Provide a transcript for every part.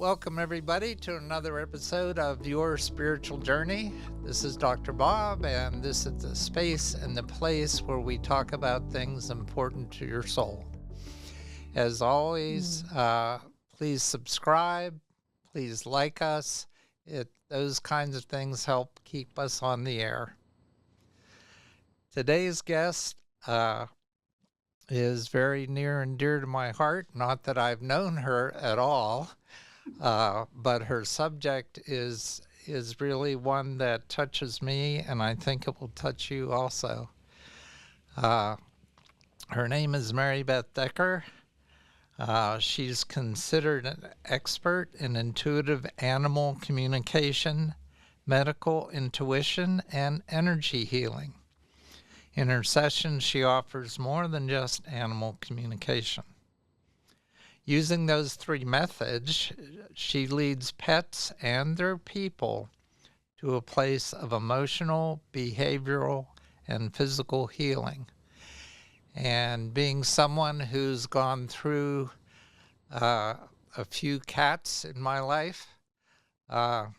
Welcome, everybody, to another episode of Your Spiritual Journey. This is Dr. Bob, and this is the space and the place where we talk about things important to your soul. As always, please subscribe, please like us. Those kinds of things help keep us on the air. Today's guest is very near and dear to my heart. Not that I've known her at all. But her subject is really one that touches me, and I think it will touch you also. Her name is Maribeth Decker. She's considered an expert in intuitive animal communication, medical intuition, and energy healing. In her sessions, she offers more than just animal communication. Using those three methods, she leads pets and their people to a place of emotional, behavioral, and physical healing. And being someone who's gone through a few cats in my life and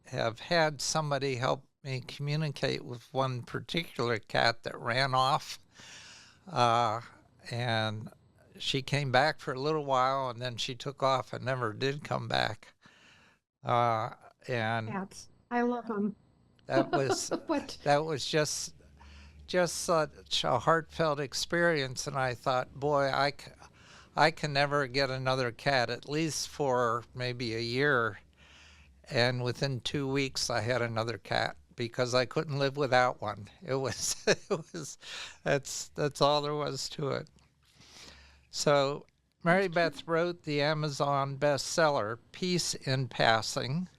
have had somebody help me communicate with one particular cat that ran off, and she came back for a little while, and then she took off and never did come back. And Cats. I love them. that was that was just such a heartfelt experience. And I thought, boy, I can never get another cat, at least for maybe a year. And within 2 weeks, I had another cat because I couldn't live without one. That's all there was to it. So Maribeth wrote the Amazon bestseller, Peace in Passing,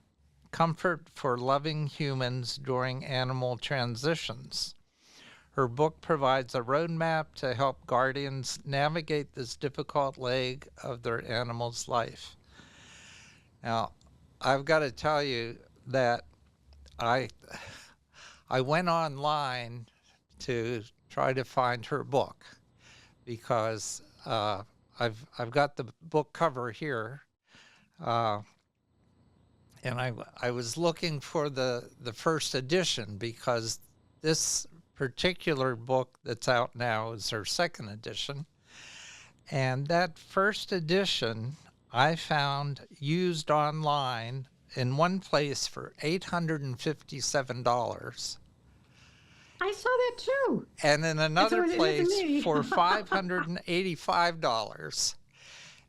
Comfort for Loving Humans During Animal Transitions. Her book provides a roadmap to help guardians navigate this difficult leg of their animal's life. Now, I've got to tell you that I went online to try to find her book because I've got the book cover here, and I was looking for the first edition because this particular book that's out now is her second edition, and that first edition I found used online in one place for $857. I saw that too. And in another place for $585.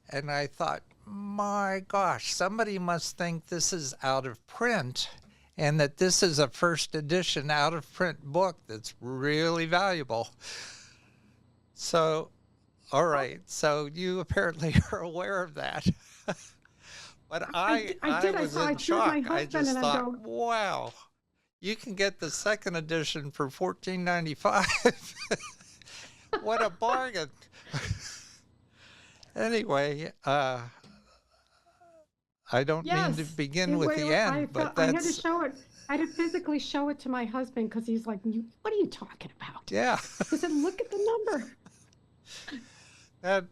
And I thought, my gosh, somebody must think this is out of print and that this is a first edition out of print book that's really valuable. So, all right, so you apparently are aware of that. But I was in shock. I just thought, wow. You can get the second edition for $14.95. What a bargain. Anyway, I don't mean to begin with the end, but that's... I had to show it. I had to physically show it to my husband because he's like, what are you talking about? Yeah. I said, look at the number. And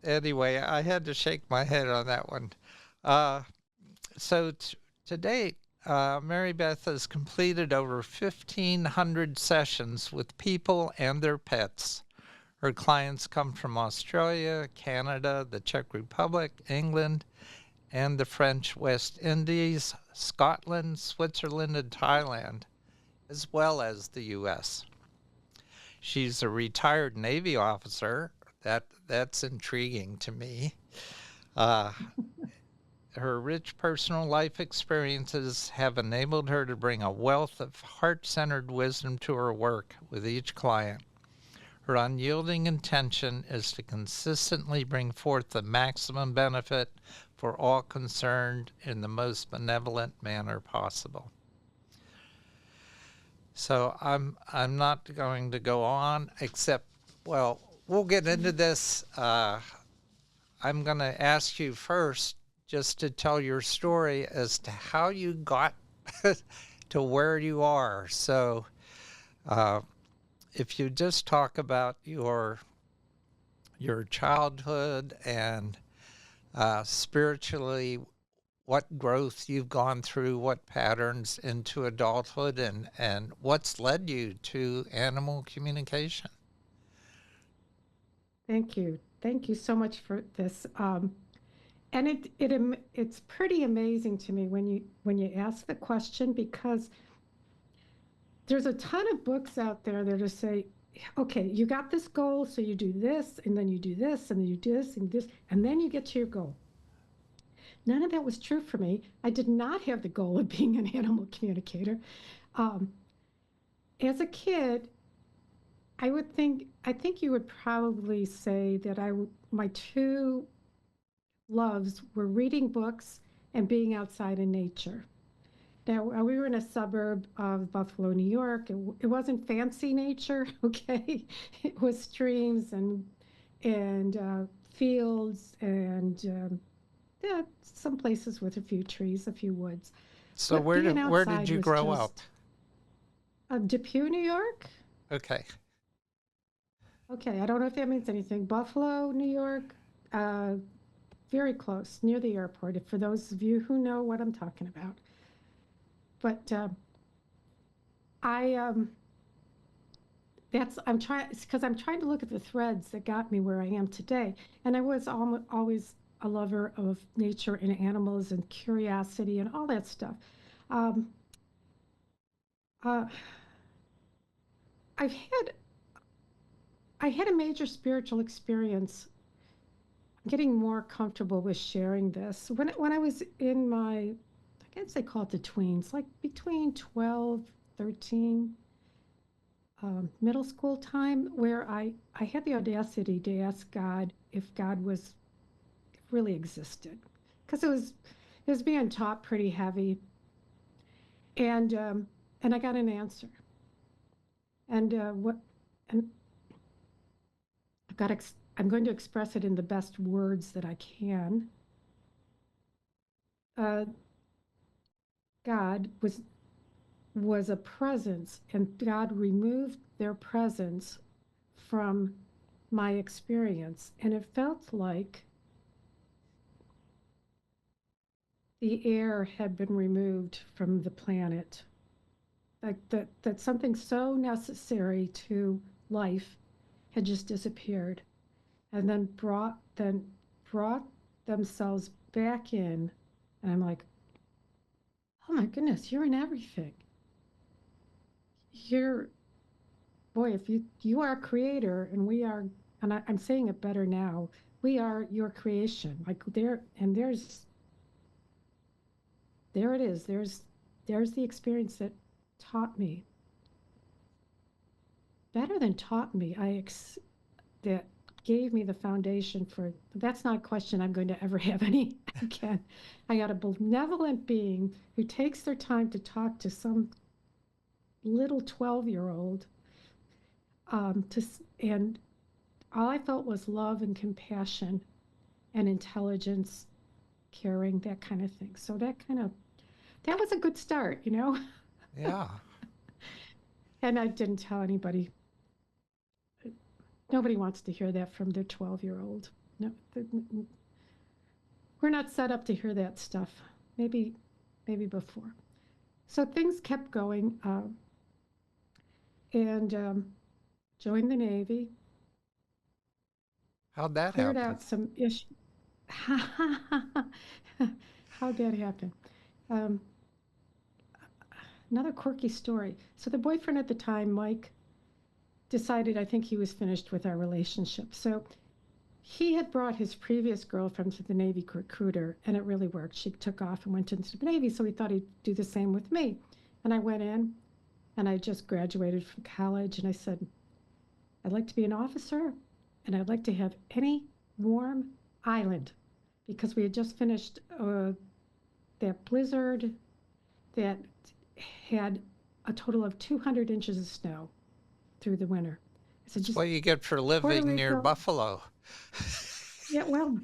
anyway, I had to shake my head on that one. So to date, Maribeth has completed over 1,500 sessions with people and their pets. Her clients come from Australia, Canada, the Czech Republic, England, and the French West Indies, Scotland, Switzerland, and Thailand, as well as the U.S. She's a retired Navy officer. That's intriguing to me. Her rich personal life experiences have enabled her to bring a wealth of heart-centered wisdom to her work with each client. Her unyielding intention is to consistently bring forth the maximum benefit for all concerned in the most benevolent manner possible. So I'm not going to go on, except, well, we'll get into this. I'm going to ask you first just to tell your story as to how you got to where you are. So if you just talk about your childhood and spiritually, what growth you've gone through, what patterns into adulthood, and what's led you to animal communication. Thank you. Thank you so much for this. And it's pretty amazing to me when you ask the question, because there's a ton of books out there that just say, okay, you got this goal, so you do this, and then you do this, and then you do this, and this, and then you get to your goal. None of that was true for me. I did not have the goal of being an animal communicator. Um, as a kid, I think you would probably say that my two loves were reading books and being outside in nature. Now, we were in a suburb of Buffalo, New York. It wasn't fancy nature, okay? It was streams and fields and yeah, some places with a few trees, a few woods. So But being where did outside you was grow up? just Depew, New York. Okay. Okay, I don't know if that means anything. Buffalo, New York, uh, very close, near the airport, for those of you who know what I'm talking about. But I that's I'm trying because I'm trying to look at the threads that got me where I am today. And I was always a lover of nature and animals and curiosity and all that stuff. Um, uh, I've had I had a major spiritual experience. I'm getting more comfortable with sharing this. When I was in my, I guess they call it the tweens, like between 12, 13, middle school time, where I had the audacity to ask God if God was really existed, because it was being taught pretty heavy, and I got an answer, and what and I'm going to express it in the best words that I can. Uh, God was a presence, and God removed their presence from my experience, and it felt like the air had been removed from the planet, like that something so necessary to life had just disappeared, and then brought themselves back in. And I'm like, oh my goodness, you're in everything. You're, boy, if you are a creator, and we are, and I'm saying it better now, we are your creation. Like there it is. There's the experience that taught me, better than taught me, that gave me the foundation for. That's not a question I'm going to ever have any again. I got a benevolent being who takes their time to talk to some little 12-year-old, and all I felt was love and compassion and intelligence, caring, that kind of thing. So that was a good start, you know. Yeah. And I didn't tell anybody. Nobody wants to hear that from their 12-year-old. No, we're not set up to hear that stuff. Maybe before. So things kept going, and joined the Navy. How'd that Cleared happen? out some issues. How'd that happen? Um, Another quirky story. So the boyfriend at the time, Mike, decided I think he was finished with our relationship. So he had brought his previous girlfriend to the Navy recruiter, and it really worked. She took off and went into the Navy, so he thought he'd do the same with me. And I went in, and I just graduated from college, and I said, I'd like to be an officer, and I'd like to have any warm island, because we had just finished that blizzard that had a total of 200 inches of snow through the winter. I said, That's just what you get for Puerto living near Rico. Buffalo. Yeah, well,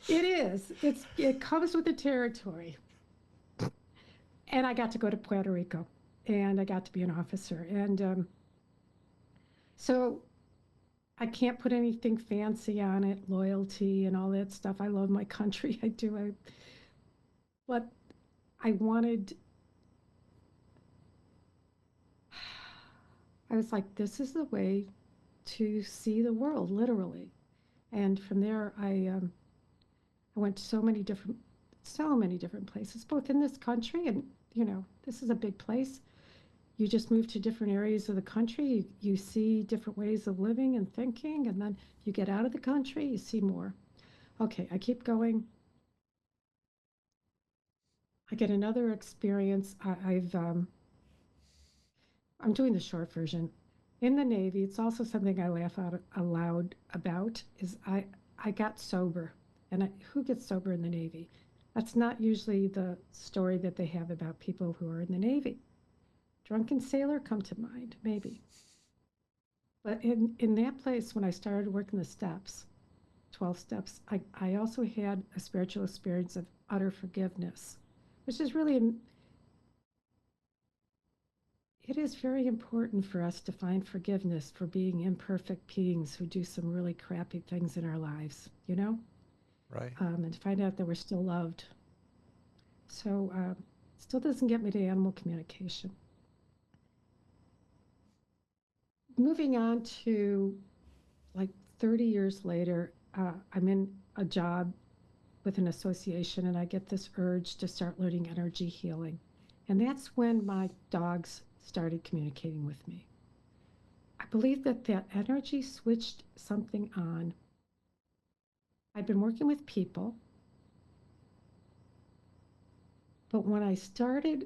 it is. It comes with the territory. And I got to go to Puerto Rico, and I got to be an officer. And so I can't put anything fancy on it, loyalty and all that stuff. I love my country. I do. But I wanted, I was like, this is the way to see the world, literally. And from there, I went to so many different places, both in this country and, this is a big place. You just move to different areas of the country, you see different ways of living and thinking, and then you get out of the country, you see more. Okay, I keep going. I get another experience. I'm doing the short version. In the Navy, it's also something I laugh out aloud about. Is I got sober, and who gets sober in the Navy? That's not usually the story that they have about people who are in the Navy. Drunken sailor come to mind, maybe. But in that place, when I started working the steps, 12 steps, I also had a spiritual experience of utter forgiveness, which is really, it is very important for us to find forgiveness for being imperfect beings who do some really crappy things in our lives, Right. and to find out that we're still loved. So, still doesn't get me to animal communication. Moving on to like 30 years later, I'm in a job with an association and I get this urge to start learning energy healing. And that's when my dogs started communicating with me. I believe that energy switched something on. I'd been working with people, but when I started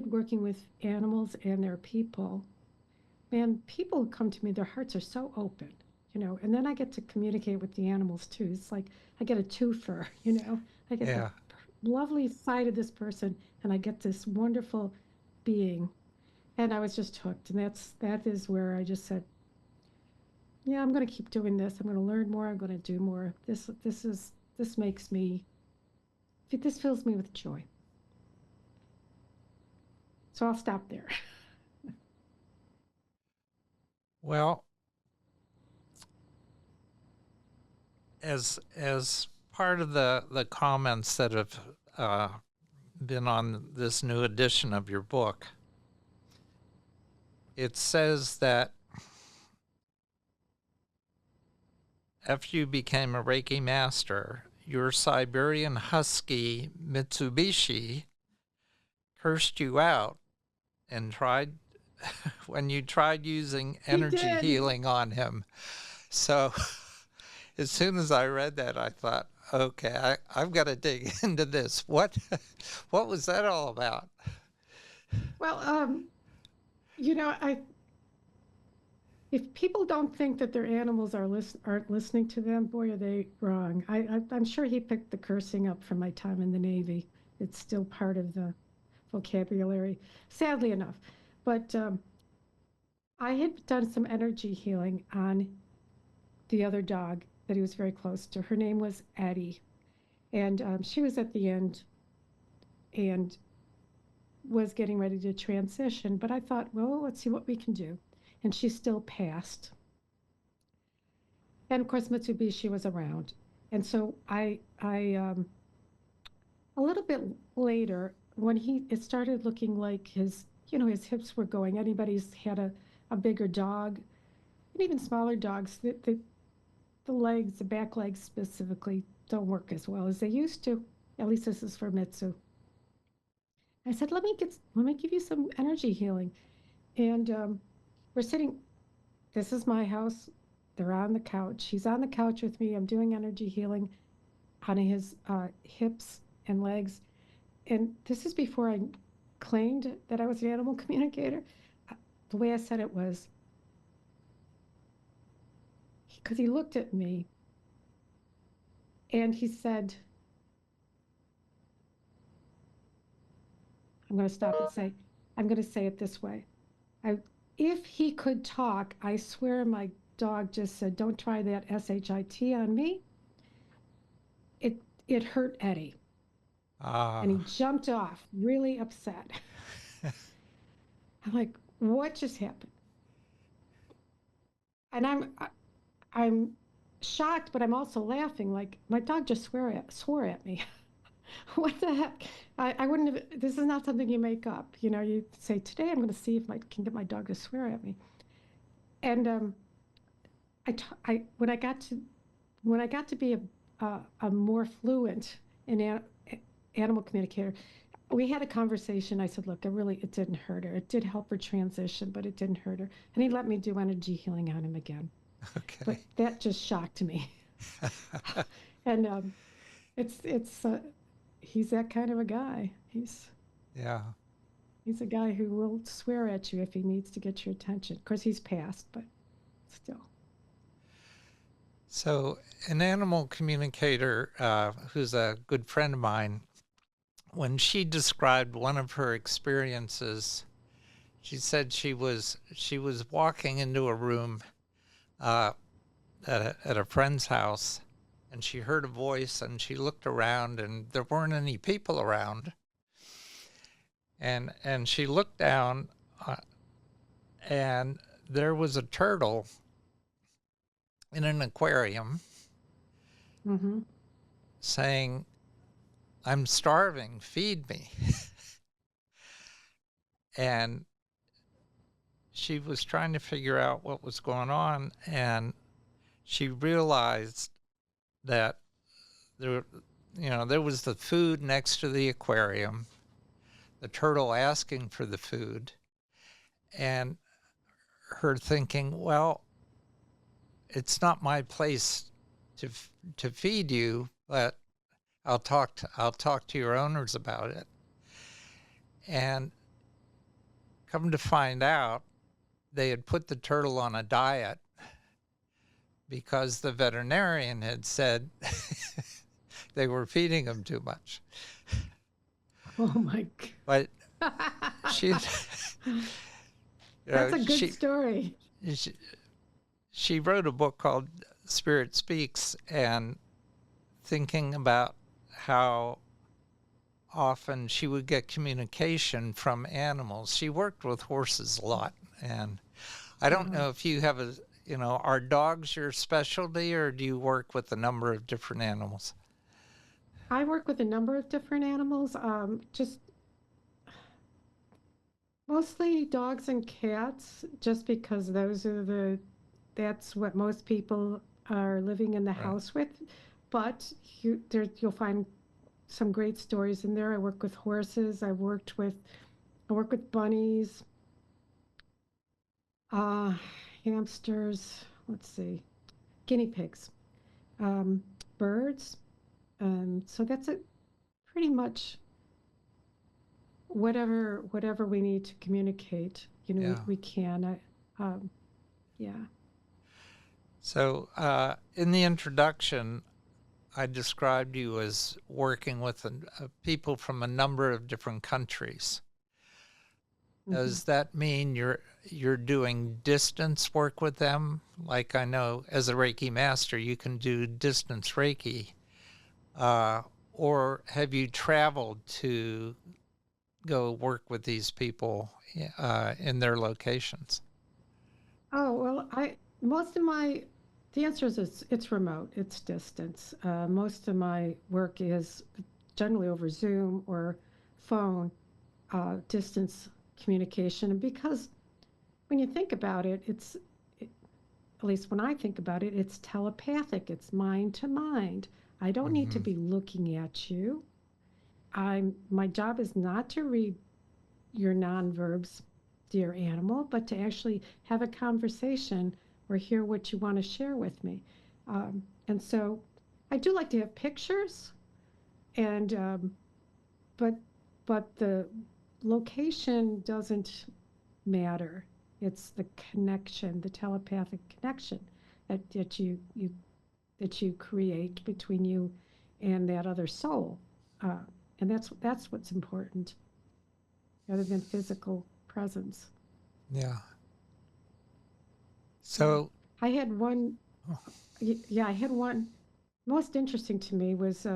working with animals and their people, man, people who come to me, their hearts are so open, and then I get to communicate with the animals too. It's like I get a twofer, I get the Yeah. lovely side of this person and I get this wonderful being. And I was just hooked. And that is where I just said, yeah, I'm going to keep doing this. I'm going to learn more. I'm going to do more. This makes me, this fills me with joy. So I'll stop there. Well, as part of the comments that have been on this new edition of your book, it says that after you became a Reiki master, your Siberian Husky Mitsubishi cursed you out and tried when you tried using He energy did. healing on him. So as soon as I read that, I thought, okay, I've got to dig into this. What was that all about? Well, I if people don't think that their animals aren't listening to them, boy, are they wrong. I'm sure he picked the cursing up from my time in the Navy. It's still part of the vocabulary, sadly enough. But I had done some energy healing on the other dog that he was very close to. Her name was Addie, and she was at the end and was getting ready to transition. But I thought, well, let's see what we can do. And she still passed. And of course, Mitsubishi was around. And so a little bit later, when it started looking like his hips were going. Anybody's had a bigger dog, and even smaller dogs, the legs, the back legs specifically, don't work as well as they used to. At least this is for Mitsu. I said, let me give you some energy healing. And we're sitting, this is my house. They're on the couch. He's on the couch with me. I'm doing energy healing on his hips and legs. And this is before I claimed that I was an animal communicator. The way I said it was, because he looked at me and he said, I'm going to stop and say, I'm going to say it this way. If he could talk, I swear my dog just said, don't try that SHIT on me. It hurt Eddie. And he jumped off, really upset. I'm like, what just happened? And I'm shocked, but I'm also laughing. Like my dog just swore at me. What the heck? I wouldn't have. This is not something you make up. You know, you say today I'm going to see if I can get my dog to swear at me. And I when I got to be a more fluent in animal communicator, we had a conversation. I said, "Look, it didn't hurt her. It did help her transition, but it didn't hurt her." And he let me do energy healing on him again. But Okay. that just shocked me. And it's he's that kind of a guy. Yeah. He's a guy who will swear at you if he needs to get your attention. Of course, he's passed, but still. So, an animal communicator who's a good friend of mine, when she described one of her experiences, she said she was walking into a room uh, at a friend's house, and she heard a voice, and she looked around, and there weren't any people around, and she looked down, uh, and there was a turtle in an aquarium Mm-hmm. saying, "I'm starving, feed me." And she was trying to figure out what was going on, and she realized that there, there was the food next to the aquarium, the turtle asking for the food, and her thinking, well, it's not my place to to feed you, but I'll talk to your owners about it. And come to find out, they had put the turtle on a diet because the veterinarian had said they were feeding him too much. Oh my But God. she, That's a good she, story. she, she wrote a book called Spirit Speaks, and thinking about how often she would get communication from animals. She worked with horses a lot, and I don't Uh, know if you have are dogs your specialty, or do you work with a number of different animals? I work with a number of different animals, just mostly dogs and cats, just because that's what most people are living in the Right. house with. But you'll find some great stories in there. I work with horses. I work with bunnies, uh, hamsters. Let's see, guinea pigs, um, birds. So that's it. Pretty much whatever we need to communicate. You know, Yeah. we can. Yeah. So in the introduction, I described you as working with people from a number of different countries. Hmm. Does that mean you're doing distance work with them? Like, I know as a Reiki master, you can do distance Reiki. Uh, or have you traveled to go work with these people in their locations? Oh, well, the answer is it's remote, it's distance. Most of my work is generally over Zoom or phone, distance communication. And because when you think about it, at least when I think about it, it's telepathic, it's mind to mind. I don't need to Hmm. be looking at you. My job is not to read your non-verbs, dear animal, but to actually have a conversation or hear what you want to share with me. And so I do like to have pictures, and but the location doesn't matter. It's the connection, the telepathic connection that you create between you and that other soul, uh, and that's what's important, rather than physical presence. Yeah. Yeah. So, I had one, oh, yeah, I had one. Most interesting to me was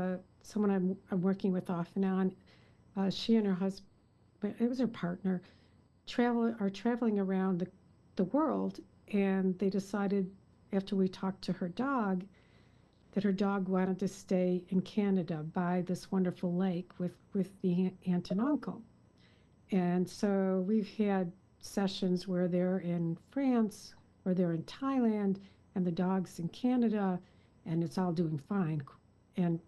someone I'm working with off and on. She and her husband, it was her partner, traveling around the world, and they decided after we talked to her dog, that her dog wanted to stay in Canada by this wonderful lake with the aunt and uncle. And so we've had sessions where they're in France or they're in Thailand and the dog's in Canada and it's all doing fine. And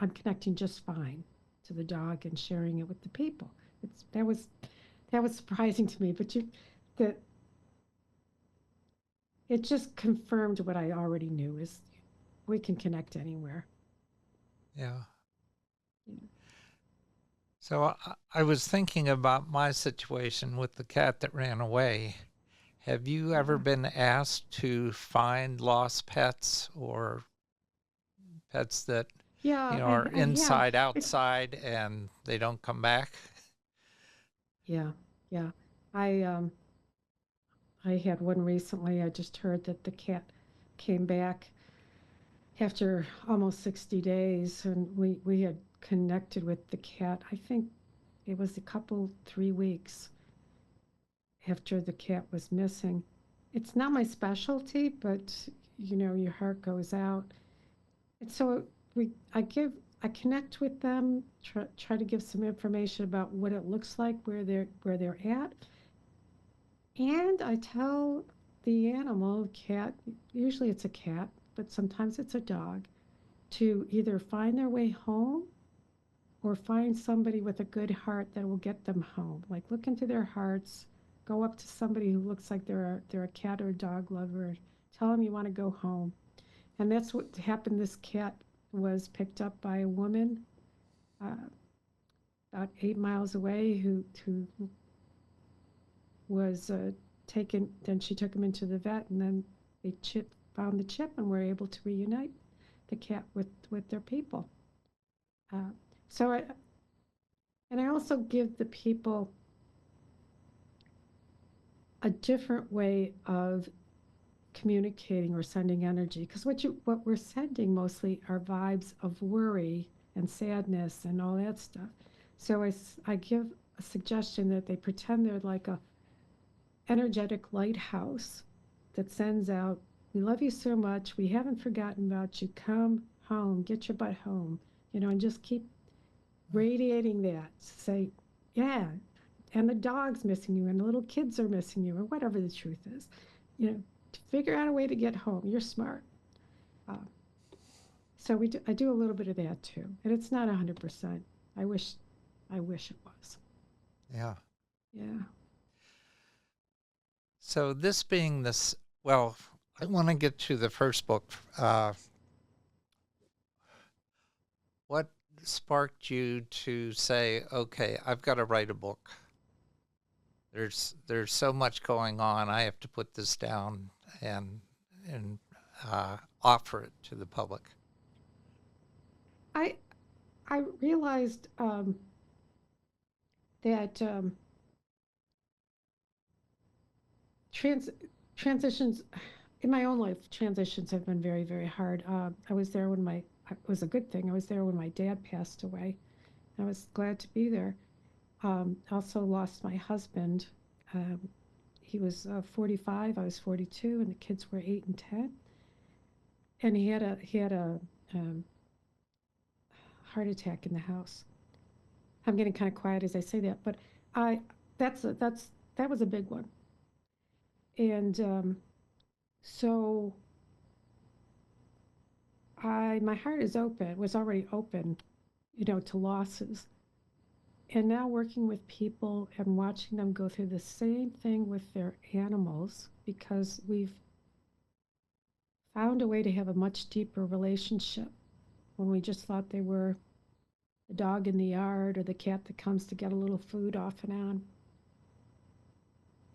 I'm connecting just fine to the dog and sharing it with the people. That was surprising to me, but that it just confirmed what I already knew is we can connect anywhere. Yeah. Yeah. So I was thinking about my situation with the cat that ran away. Have you ever Yeah. been asked to find lost pets or pets that, Yeah, are I have. inside, outside, and they don't come back? Yeah, yeah. I I had one recently. I just heard that the cat came back after almost 60 days, and we had connected with the cat. I think it was 3 weeks after the cat was missing. It's not my specialty, but your heart goes out. And so I connect with them, try to give some information about what it looks like, where they're at, and I tell the animal, cat, usually it's a cat, but sometimes it's a dog, to either find their way home or find somebody with a good heart that will get them home. Like look into their hearts, go up to somebody who looks like they're a cat or a dog lover, tell them you want to go home. And that's what happened. This cat was picked up by a woman uh, about 8 miles away who was taken. Then she took him into the vet, and then they found the chip and were able to reunite the cat with their people. Uh, so I also give the people a different way of communicating or sending energy, because what we're sending mostly are vibes of worry and sadness and all that stuff. So I give a suggestion that they pretend they're like a energetic lighthouse that sends out, we love you so much, we haven't forgotten about you, come home, get your butt home, and just keep radiating that. Say, yeah, and the dog's missing you and the little kids are missing you, or whatever the truth is. Figure out a way to get home. You're smart. uh, so I do a little bit of that too, and it's not 100%. I wish it was. Yeah. Yeah. So this being this, well, I want to get to the first book. What sparked you to say, okay, I've got to write a book? There's so much going on. I have to put this down and offer it to the public. I I realized that trans transitions in my own life, transitions have been very, very hard. I was there when it was a good thing. I was there when my dad passed away. I was glad to be there. Also lost my husband. Um, he was 45. I was 42, and the kids were 8 and 10. And he had a um, heart attack in the house. I'm getting kind of quiet as I say that, but I that was a big one. And so my heart is open, was already open, to losses. And now working with people and watching them go through the same thing with their animals, because we've found a way to have a much deeper relationship when we just thought they were the dog in the yard or the cat that comes to get a little food off and on.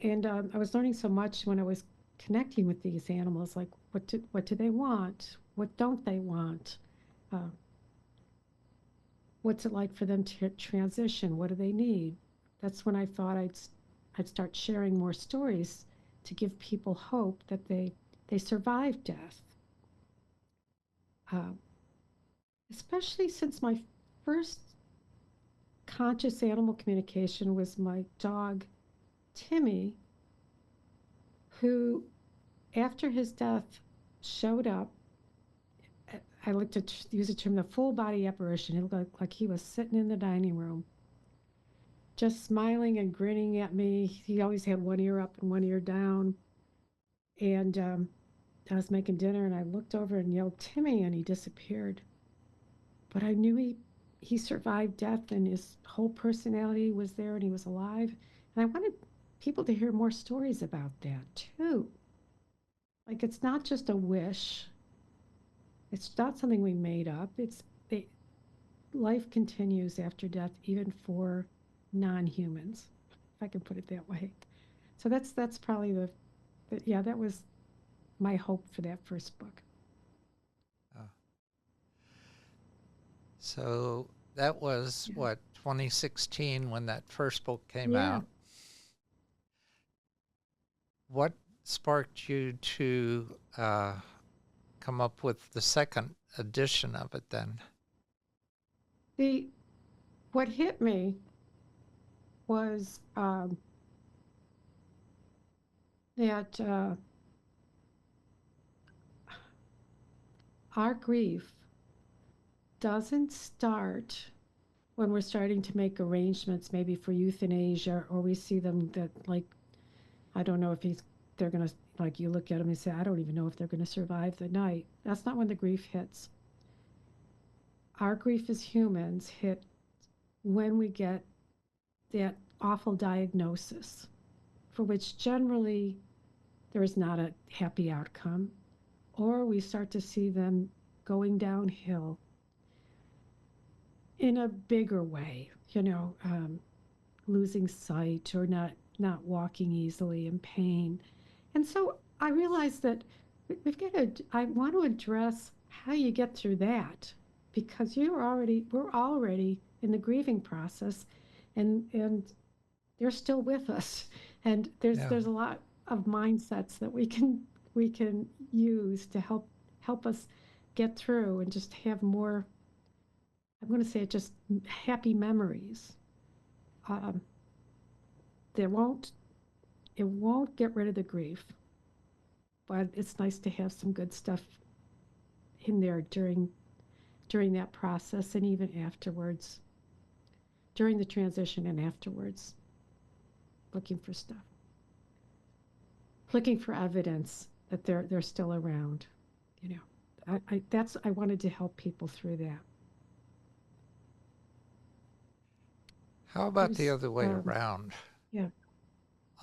And I was learning so much when I was connecting with these animals, like what do they want? What don't they want? Uh, what's it like for them to transition? What do they need? That's when I thought I'd start sharing more stories to give people hope that they survive death. Uh, Especially since my first conscious animal communication was my dog Timmy, who after his death showed up, I like to use the term the full body apparition. It looked like he was sitting in the dining room, just smiling and grinning at me. He always had one ear up and one ear down. And I was making dinner and I looked over and yelled, Timmy, and he disappeared. But I knew he survived death and his whole personality was there and he was alive. And I wanted people to hear more stories about that too. Like it's not just a wish. It's not something we made up. Life continues after death, even for non-humans, if I can put it that way. So that's probably yeah, that was my hope for that first book. Uh, so that was Yeah. what, 2016 when that first book came Yeah. out. What sparked you to come up with the second edition of it then? What hit me was that our grief doesn't start when we're starting to make arrangements maybe for euthanasia, or we see them that, like, I don't know if they're going to, like, you look at them and say, I don't even know if they're going to survive the night. That's not when the grief hits. Our grief as humans hit when we get that awful diagnosis, for which generally there is not a happy outcome, or we start to see them going downhill in a bigger way, losing sight or not walking easily in pain. And so I realized that I want to address how you get through that, because we're already in the grieving process, and they're still with us, and Yeah. there's a lot of mindsets that we can use to help us get through and just have more, I'm going to say it, just happy memories. um, there won't it won't get rid of the grief, but it's nice to have some good stuff in there during that process, and even afterwards, during the transition and afterwards, looking for stuff, looking for evidence that they're still around. You know, I wanted to help people through that. How about the There's other way around? yeah,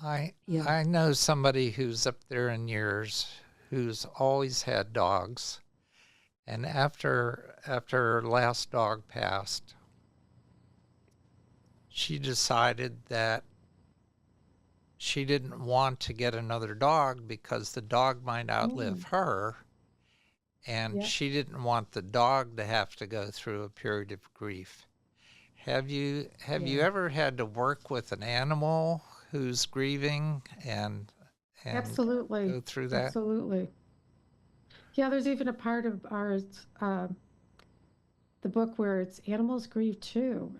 I yeah. I know somebody who's up there in years who's always had dogs, and after her last dog passed, she decided that she didn't want to get another dog because the dog might outlive Mm, her, and yeah, she didn't want the dog to have to go through a period of grief. Have you yeah. ever had to work with an animal who's grieving and Absolutely, go through that? absolutely. Yeah, there's even a part of the book where it's animals grieve too.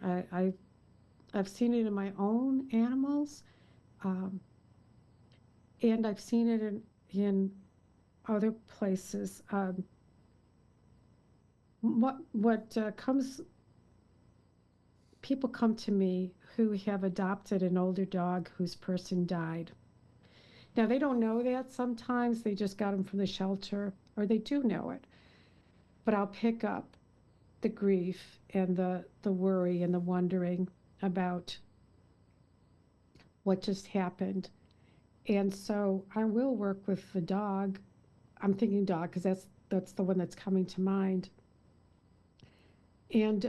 I've seen it in my own animals, um, and I've seen it in other places. What comes People come to me who have adopted an older dog whose person died. Now they don't know that sometimes, they just got him from the shelter, or they do know it. But I'll pick up the grief and the worry and the wondering about what just happened. And so I will work with the dog. I'm thinking dog because that's the one that's coming to mind. And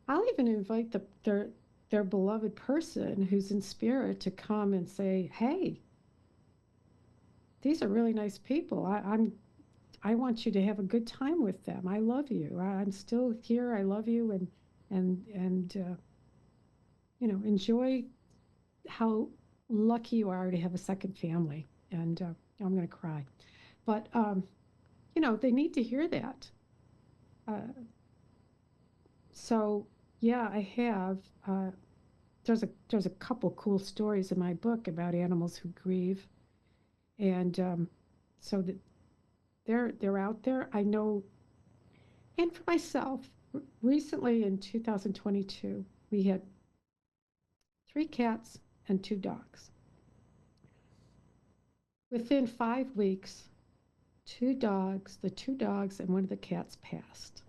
I'll even invite their beloved person who's in spirit to come and say, "Hey, these are really nice people. I want you to have a good time with them. I love you. I'm still here. I love you, and enjoy how lucky you are to have a second family." And I'm going to cry, but they need to hear that. Uh, so yeah, I have. There's a couple cool stories in my book about animals who grieve, And so that they're out there. I know, and for myself, recently in 2022, we had 3 cats and 2 dogs. Within 5 weeks, the 2 dogs and one of the cats passed.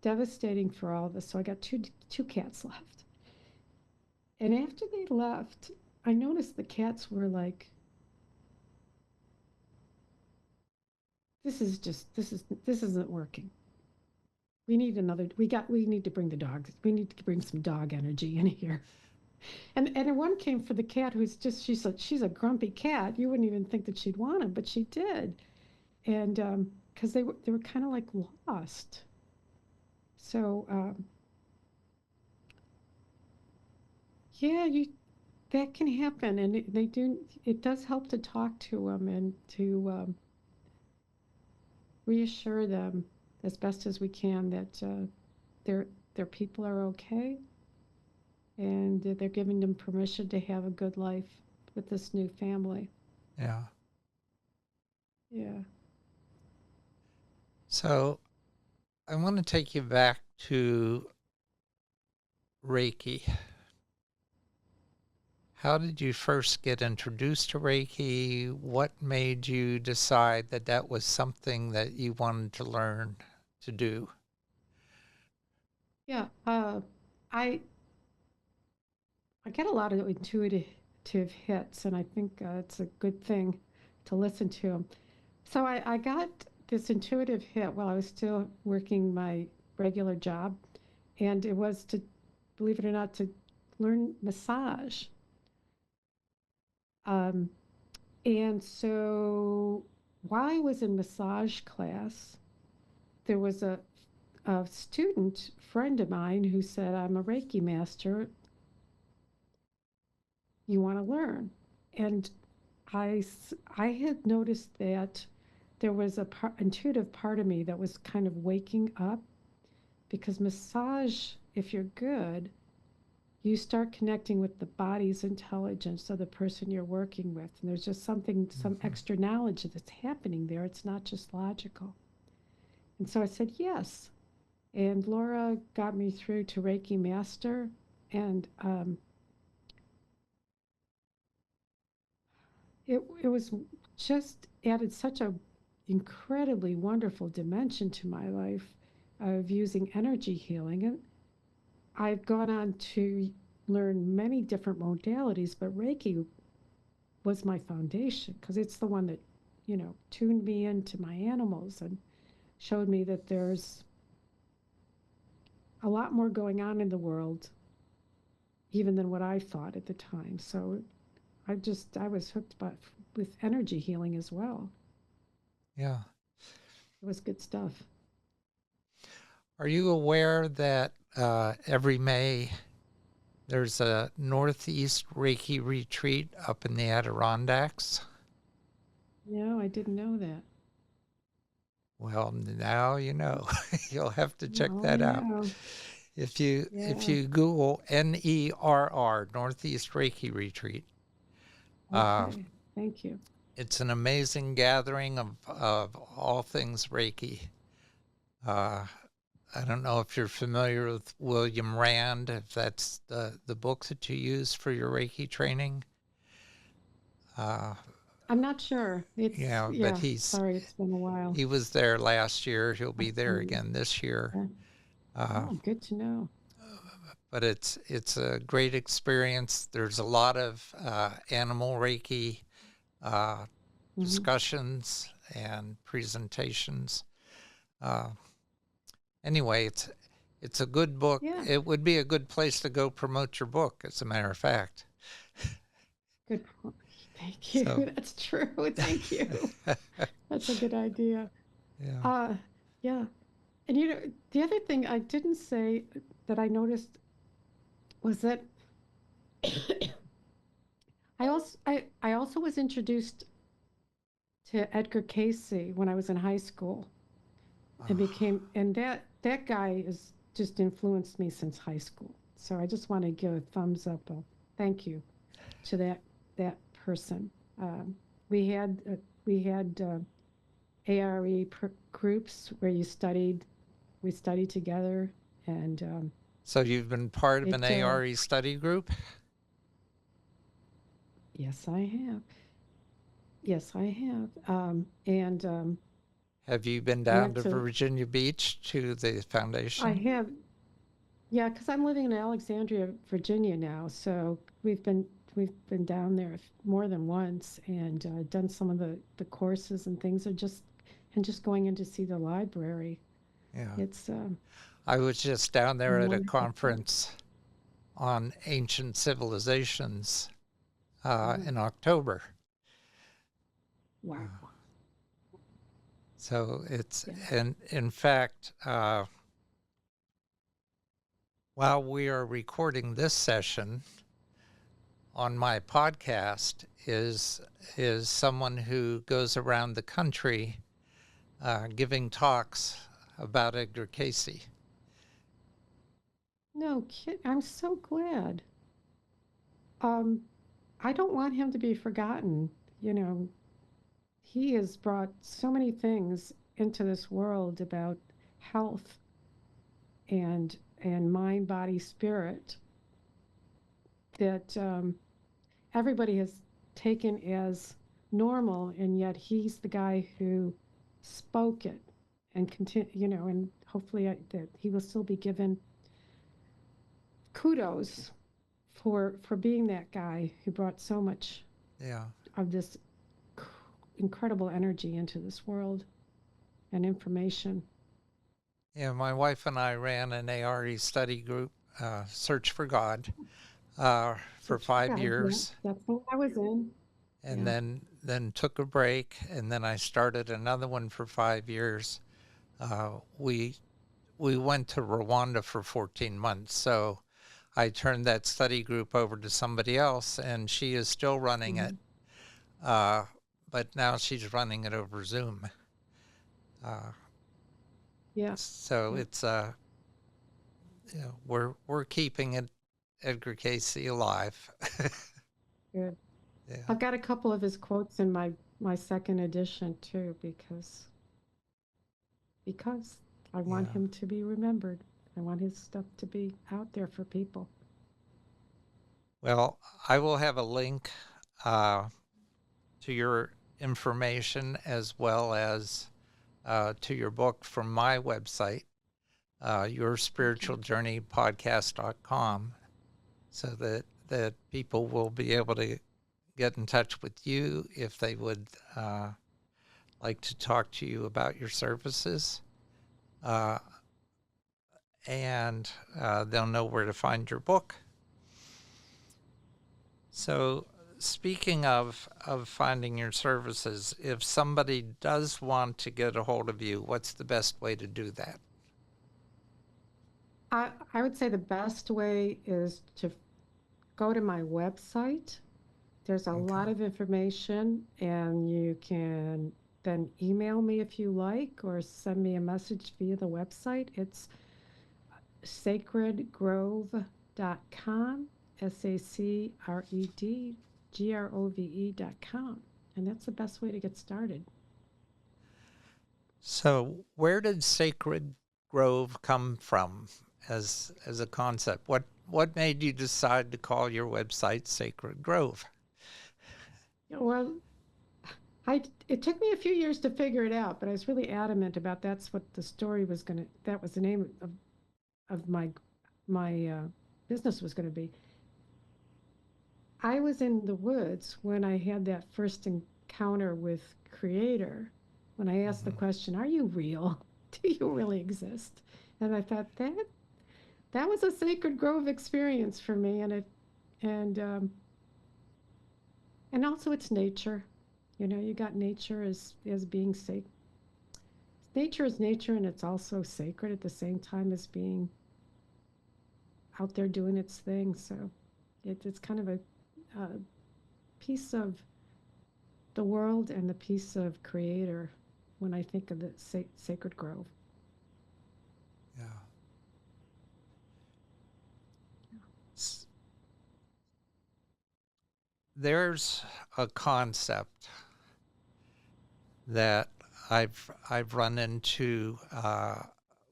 Devastating for all of us. So I got two cats left. And after they left, I noticed the cats were like, this isn't working. We need another. We need to bring the dogs. We need to bring some dog energy in here. And one came for the cat who's just she's a grumpy cat. You wouldn't even think that she'd want him, but she did. And because they were kind of like lost. So yeah, you that can happen, and they do. It does help to talk to them and to reassure them as best as we can that their people are okay and that they're giving them permission to have a good life with this new family. Yeah. Yeah. So I want to take you back to Reiki. How did you first get introduced to Reiki? What made you decide that that was something that you wanted to learn to do? Yeah. I get a lot of intuitive hits, and I think it's a good thing to listen to them. So I got this intuitive hit while I was still working my regular job, and it was to, believe it or not, to learn massage. Um, and so while I was in massage class, there was a student friend of mine who said, I'm a Reiki master. You want to learn? And I had noticed that there was a intuitive part of me that was kind of waking up because massage, if you're good, you start connecting with the body's intelligence of the person you're working with. And there's just some extra knowledge that's happening there. It's not just logical. And so I said, yes. And Laura got me through to Reiki Master. And it was just added such a incredibly wonderful dimension to my life of using energy healing. And I've gone on to learn many different modalities, but Reiki was my foundation because it's the one that, tuned me into my animals and showed me that there's a lot more going on in the world even than what I thought at the time. So I was hooked with energy healing as well. Yeah. It was good stuff. Are you aware that every May there's a Northeast Reiki retreat up in the Adirondacks? No, I didn't know that. Well, now you know. You'll have to check Now I that out. know. If Yeah. you Google NERR, Northeast Reiki Retreat, Okay. Thank you. it's an amazing gathering of all things Reiki. I don't know if you're familiar with William Rand, if that's the book that you use for your Reiki training. I'm not sure. Yeah, but Sorry, it's been a while. he was there last year. He'll be there again this year. Good to know. But it's a great experience. There's a lot of animal Reiki discussions and presentations. Anyway, it's a good book. Yeah. It would be a good place to go promote your book, as a matter of fact. Good. Thank you. So. That's true. Thank you. That's a good idea. Yeah. Yeah. And the other thing I didn't say that I noticed was that I also was introduced to Edgar Casey when I was in high school. And that guy has just influenced me since high school. So I just want to give a thumbs up, thank you to that person. We had ARE groups where we studied together, and So you've been part of an it. ARE study group? Yes, I have. Yes, I have. And Have you been down went to to. Virginia Beach to the I foundation? have. Yeah, because I'm living in Alexandria, Virginia now, so we've been down there more than once and done some of the courses and things. Are just going in to see the library. Yeah. It's I was just down a there at a wonderful place. conference on ancient civilizations Oh, in October. wow. So it's, Yeah. and in fact, while we are recording this session on my podcast is someone who goes around the country giving talks about Edgar Casey. No kid. I'm so glad. Um, I don't want him to be forgotten. You know, he has brought so many things into this world about health and mind, body, spirit that everybody has taken as normal, and yet he's the guy who spoke it and continue. And hopefully that he will still be given kudos for being that guy who brought so much Yeah. of this incredible energy into this world and information. Yeah, my wife and I ran an ARE study group, Search for God, for Search for 5 God. Yeah, years, that's what I was in. and Yeah. then took a break, and then I started another one for 5 years. We went to Rwanda for 14 months, so I turned that study group over to somebody else, and she is still running it, Mhm. uh, but now she's running it over Zoom. Uh, Yeah. so Yeah. it's we're keeping it Edgar Casey alive. Good. Yeah, I've got a couple of his quotes in my second edition too, because I want yeah. him to be remembered. I want his stuff to be out there for people. Well, I will have a link uh, to your information as well as to your book from my website, Okay. yourspiritualjourneypodcast.com, so that people will be able to get in touch with you if they would like to talk to you about your services. Uh, and they'll know where to find your book. So, speaking of finding your services, if somebody does want to get a hold of you, what's the best way to do that? I would say the best way is to go to my website. There's a Okay. lot of information, and you can then email me if you like, or send me a message via the website. It's sacredgrove.com, SACREDGROVE.com. And that's the best way to get started. So, where did Sacred Grove come from as a concept? What made you decide to call your website Sacred Grove? Well, it took me a few years to figure it out, but I was really adamant about that's what the story was going to, that was the name of my business was going to be. I was in the woods when I had that first encounter with Creator, when I asked the Hmm. question, "Are you real? Do you really exist?" And I thought that was a sacred grove experience for me, and um, and also it's nature. You got nature as being sacred. Nature is nature, and it's also sacred at the same time as being out there doing its thing. So it's kind of a piece of the world and the piece of Creator when I think of the sacred grove. Yeah. There's a concept. that I've run into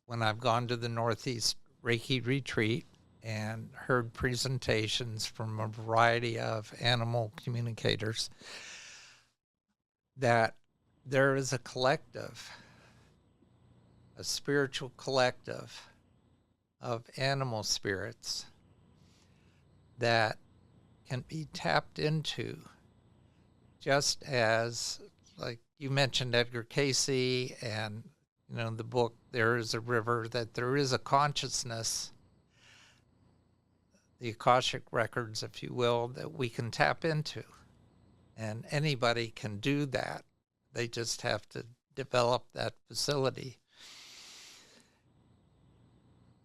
when I've gone to the Northeast Reiki retreat and heard presentations from a variety of animal communicators, that there is a collective, a spiritual collective of animal spirits that can be tapped into, just as, like you mentioned, Edgar Cayce, and the book There Is a River, that there is a consciousness, the Akashic records, if you will, that we can tap into. And anybody can do that. They just have to develop that facility.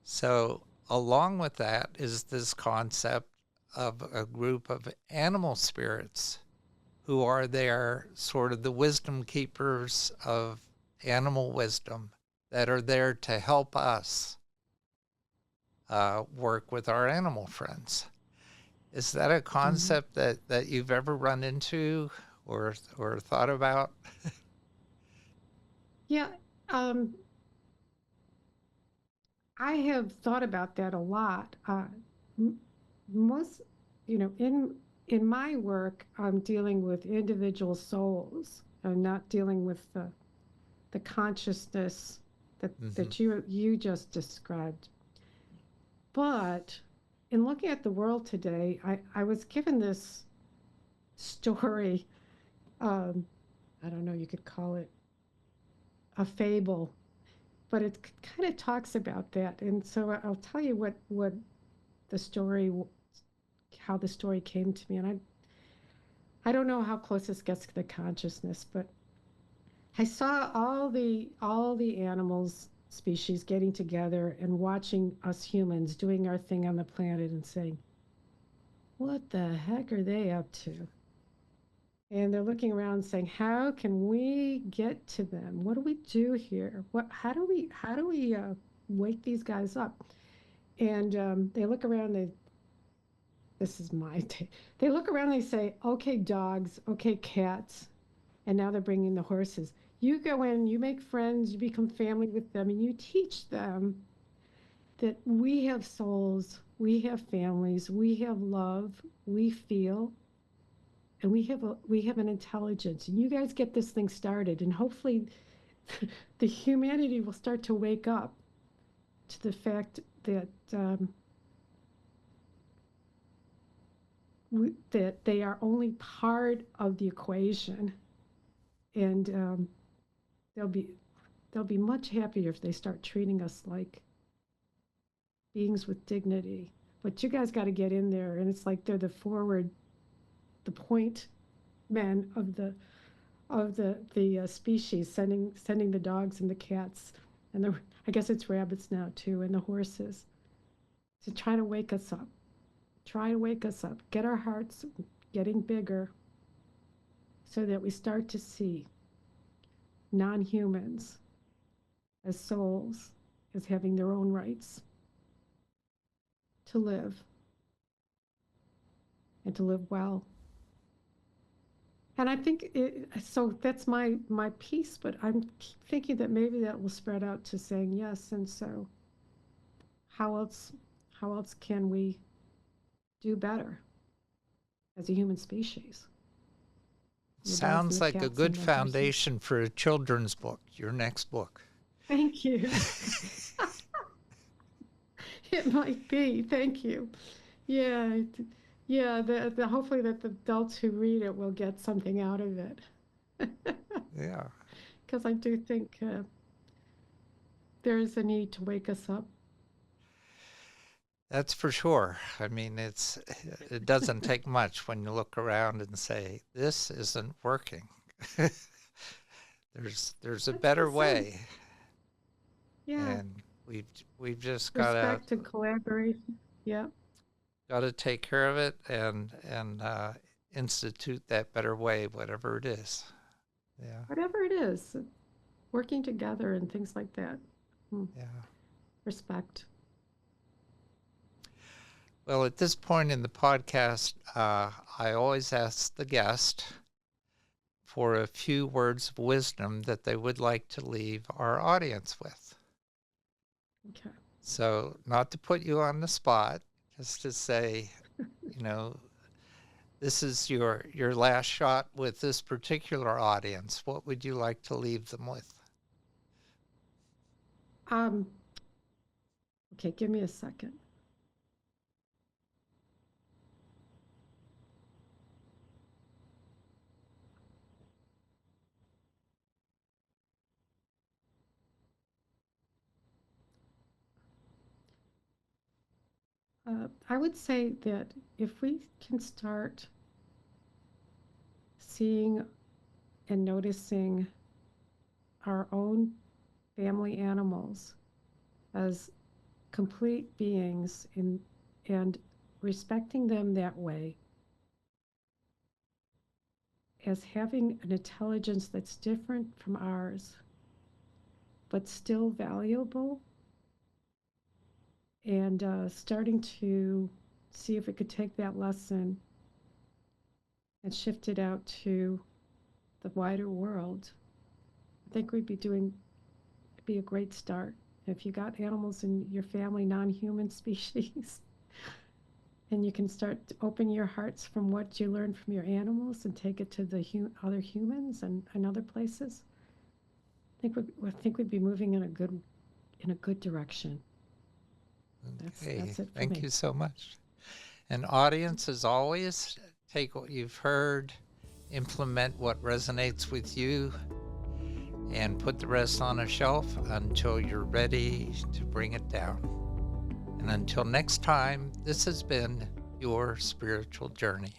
So along with that is this concept of a group of animal spirits who are there, sort of the wisdom keepers of animal wisdom, that are there to help us work with our animal friends. Is that a concept that you've ever run into or thought about? Yeah, I have thought about that a lot. Most, in my work, I'm dealing with individual souls. I'm not dealing with the consciousness that you just described. But in looking at the world today, I was given this story. I don't know, you could call it a fable, but it kind of talks about that. And so I'll tell you what the story, how the story came to me. And I don't know how close this gets to the consciousness, but I saw all the animals species getting together and watching us humans doing our thing on the planet and saying, what the heck are they up to? And they're looking around saying, how can we get to them? What do we do here? How do we wake these guys up? And they look around, this is my take. They look around and they say, okay, dogs, okay, cats. And now they're bringing the horses. You go in, you make friends, you become family with them, and you teach them that we have souls, we have families, we have love, we feel, and we have an intelligence. And you guys get this thing started, and hopefully the humanity will start to wake up to the fact that that they are only part of the equation, and they'll be much happier if they start treating us like beings with dignity. But you guys got to get in there, and it's like they're the point men of the species, sending the dogs and the cats, and I guess it's rabbits now too, and the horses, to try to wake us up. Try to wake us up. Get our hearts getting bigger, so that we start to see non-humans as souls, as having their own rights to live, and to live well. And I think so that's my piece, but I'm thinking that maybe that will spread out to saying yes. And so how else can we do better as a human species? Sounds like a good foundation for a children's book, your next book. Thank you. It might be. Thank you. Yeah. Yeah. Hopefully that the adults who read it will get something out of it. Yeah. Because I do think there is a need to wake us up. That's for sure. I mean, it doesn't take much when you look around and say, this isn't working. There's a better way. Yeah. And we've just got to respect and collaboration. Yeah. Got to take care of it and institute that better way, whatever it is. Yeah. Whatever it is, working together and things like that. Yeah. Respect. Well, at this point in the podcast, I always ask the guest for a few words of wisdom that they would like to leave our audience with. Okay. So, not to put you on the spot, just to say, you know, this is your last shot with this particular audience. What would you like to leave them with? Okay, give me a second. I would say that if we can start seeing and noticing our own family animals as complete beings and respecting them that way, as having an intelligence that's different from ours, but still valuable, and starting to see if we could take that lesson and shift it out to the wider world, I think we'd be a great start. If you got animals in your family, non-human species, and you can start to open your hearts from what you learned from your animals and take it to the other humans and other places, I think we'd be moving in a good direction. Okay, That's it for thank me. you so much. And audience, as always, take what you've heard, implement what resonates with you, and put the rest on a shelf until you're ready to bring it down. And until next time, this has been your spiritual journey.